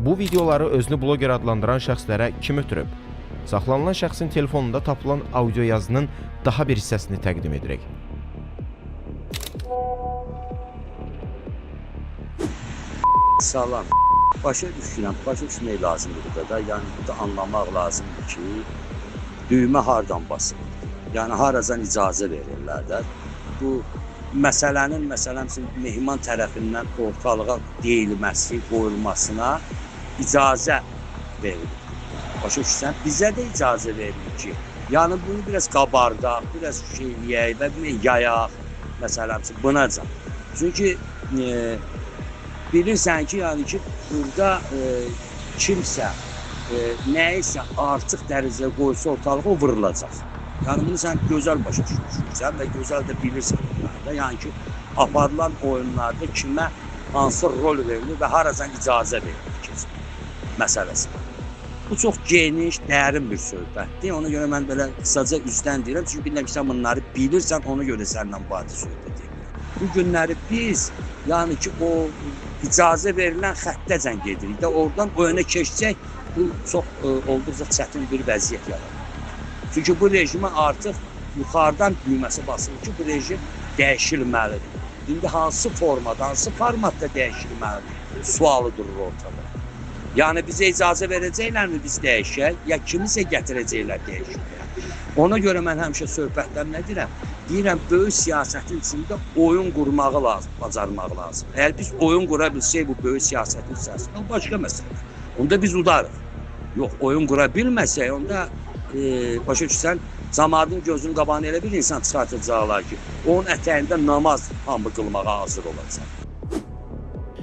Bu videoları özünü bloger adlandıran şəxslərə kim ötürüb? Saxlanılan şəxsin telefonunda tapılan audio yazının daha bir hissəsini təqdim edirik. Salam. Başa düşmək lazımdır burada da. Yəni burada anlamaq lazımdır ki, düymə hardan basılır. Yəni haradan icazə verirlər də. Bu məsələnin Mehman tərəfindən ortalığa deyilməsi, qoyulmasına icazə verilir. Başa düşürsən? Bizə də icazə verilir ki, yəni bunu biraz qabardaq, biraz eləyək və yayaq, bunacan. Çünki bilirsən ki, yəni ki, burada kimsə nəyisə artıq dərəcəyə qoysa ortalığa o vurulacaq. Yəni bunu sən gözəl başa düşürsən və gözəl də bilirsən bunlarda. Yəni ki, aparılan oyunlarda kimə hansı rol verilir və haracan icazə verilir keçmək məsələsi. Bu çox geniş, dərin bir söhbətdir. Ona görə mən belə qısaca üzdən deyirəm. Çünki bilirəm ki, sən bunları bilirsən, ona görə səndən bu adı söhbət edirəm. Bu günləri biz, yəni ki, o icazə verilən xəttəcən gedirik də, oradan o önə keçəcək, bu çox olduqca çətin bir vəziyyət yaradır. Çünki bu rejimə artıq yuxarıdan düyməsi basılır ki, bu rejim dəyişilməlidir. İndi hansı formada, hansı formatda dəyişilməlidir? Sualı durur ortada. Yəni bizə icazə verəcəklərmi biz dəyişək, ya kimisə gətirəcəklər dəyişməyə? Ona görə mən həmişə söhbətlər nə deyirəm? Deyirəm, böyük siyasətin içində oyun qurmağı lazım, bacarmaq lazım. Əgər biz oyun qura bilsək bu böyük siyasətin içərisində, o başqa məsələ. Onda biz udarıq. Yox, oyun qura bilməsək, onda başa düşsən, cəmaətin gözünün qabağına elə bir insan çıxartacaqlar ki, onun ətəyində namaz hamı qılmağa hazır olacaq.